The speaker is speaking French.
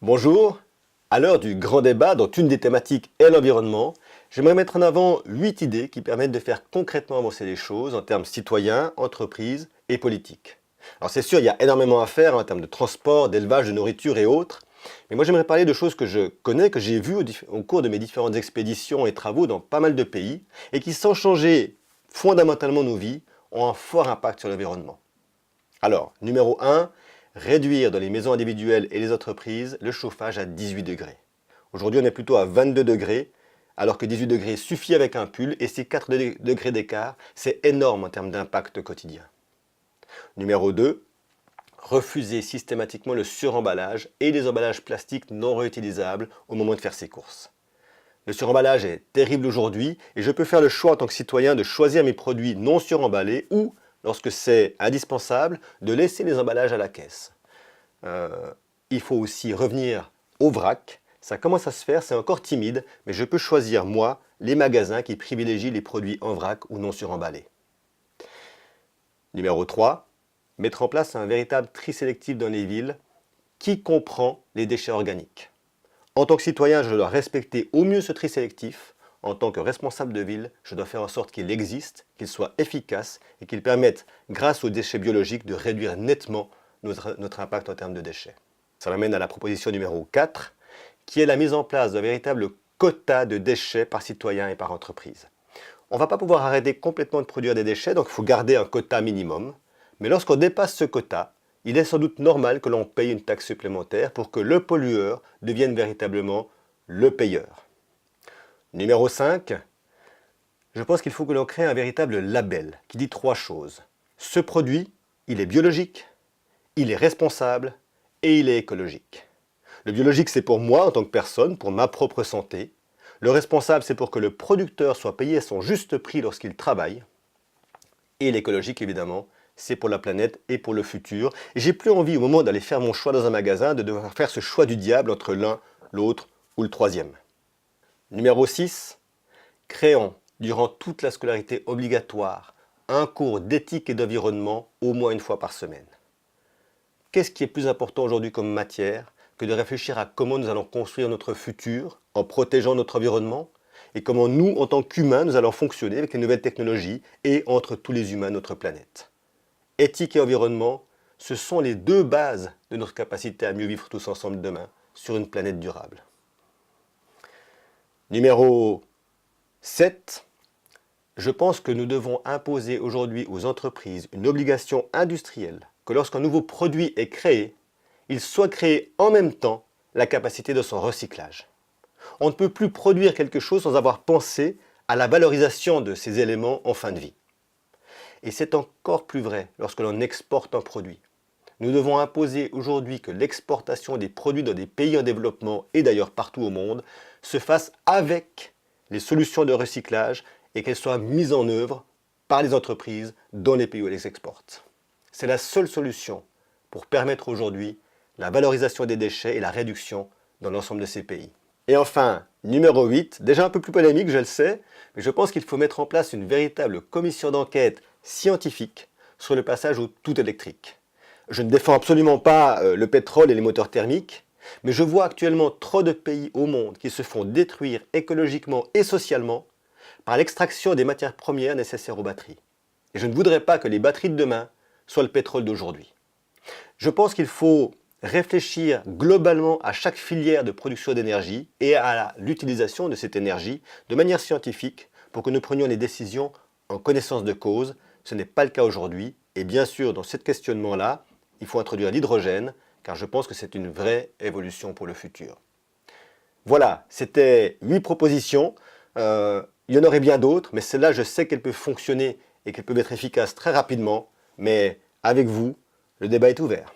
Bonjour, à l'heure du grand débat dont une des thématiques est l'environnement, j'aimerais mettre en avant 8 idées qui permettent de faire concrètement avancer les choses en termes citoyens, entreprises et politiques. Alors c'est sûr, il y a énormément à faire en termes de transport, d'élevage, de nourriture et autres, mais moi j'aimerais parler de choses que je connais, que j'ai vues au cours de mes différentes expéditions et travaux dans pas mal de pays, et qui sans changer fondamentalement nos vies, ont un fort impact sur l'environnement. Alors, numéro 1, réduire dans les maisons individuelles et les entreprises le chauffage à 18 degrés. Aujourd'hui, on est plutôt à 22 degrés, alors que 18 degrés suffit avec un pull, et ces 4 degrés d'écart, c'est énorme en termes d'impact quotidien. Numéro 2, refuser systématiquement le suremballage et les emballages plastiques non réutilisables au moment de faire ses courses. Le suremballage est terrible aujourd'hui, et je peux faire le choix en tant que citoyen de choisir mes produits non suremballés ou, lorsque c'est indispensable, de laisser les emballages à la caisse. Il faut aussi revenir au vrac. Ça commence à se faire, c'est encore timide, mais je peux choisir, moi, les magasins qui privilégient les produits en vrac ou non suremballés. Numéro 3, mettre en place un véritable tri sélectif dans les villes qui comprend les déchets organiques. En tant que citoyen, je dois respecter au mieux ce tri sélectif. En tant que responsable de ville, je dois faire en sorte qu'il existe, qu'il soit efficace et qu'il permette, grâce aux déchets biologiques, de réduire nettement notre impact en termes de déchets. Ça m'amène à la proposition numéro 4, qui est la mise en place d'un véritable quota de déchets par citoyen et par entreprise. On ne va pas pouvoir arrêter complètement de produire des déchets, donc il faut garder un quota minimum. Mais lorsqu'on dépasse ce quota, il est sans doute normal que l'on paye une taxe supplémentaire pour que le pollueur devienne véritablement le payeur. Numéro 5, je pense qu'il faut que l'on crée un véritable label qui dit 3 choses. Ce produit, il est biologique, il est responsable et il est écologique. Le biologique, c'est pour moi en tant que personne, pour ma propre santé. Le responsable, c'est pour que le producteur soit payé à son juste prix lorsqu'il travaille. Et l'écologique, évidemment, c'est pour la planète et pour le futur. Et j'ai plus envie, au moment d'aller faire mon choix dans un magasin, de devoir faire ce choix du diable entre l'un, l'autre ou le troisième. Numéro 6, créons, durant toute la scolarité obligatoire, un cours d'éthique et d'environnement au moins une fois par semaine. Qu'est-ce qui est plus important aujourd'hui comme matière que de réfléchir à comment nous allons construire notre futur en protégeant notre environnement et comment nous, en tant qu'humains, nous allons fonctionner avec les nouvelles technologies et entre tous les humains de notre planète. Éthique et environnement, ce sont les 2 bases de notre capacité à mieux vivre tous ensemble demain sur une planète durable. Numéro 7, je pense que nous devons imposer aujourd'hui aux entreprises une obligation industrielle que lorsqu'un nouveau produit est créé, il soit créé en même temps la capacité de son recyclage. On ne peut plus produire quelque chose sans avoir pensé à la valorisation de ces éléments en fin de vie. Et c'est encore plus vrai lorsque l'on exporte un produit. Nous devons imposer aujourd'hui que l'exportation des produits dans des pays en développement et d'ailleurs partout au monde se fasse avec les solutions de recyclage et qu'elles soient mises en œuvre par les entreprises dans les pays où elles les exportent. C'est la seule solution pour permettre aujourd'hui la valorisation des déchets et la réduction dans l'ensemble de ces pays. Et enfin, numéro 8, déjà un peu plus polémique, je le sais, mais je pense qu'il faut mettre en place une véritable commission d'enquête scientifique sur le passage au tout électrique. Je ne défends absolument pas le pétrole et les moteurs thermiques, mais je vois actuellement trop de pays au monde qui se font détruire écologiquement et socialement par l'extraction des matières premières nécessaires aux batteries. Et je ne voudrais pas que les batteries de demain soient le pétrole d'aujourd'hui. Je pense qu'il faut réfléchir globalement à chaque filière de production d'énergie et à l'utilisation de cette énergie de manière scientifique pour que nous prenions les décisions en connaissance de cause. Ce n'est pas le cas aujourd'hui. Et bien sûr, dans ce questionnement-là, il faut introduire l'hydrogène, car je pense que c'est une vraie évolution pour le futur. Voilà, c'était 8 propositions. Il y en aurait bien d'autres, mais celle-là, je sais qu'elle peut fonctionner et qu'elle peut être efficace très rapidement. Mais avec vous, le débat est ouvert.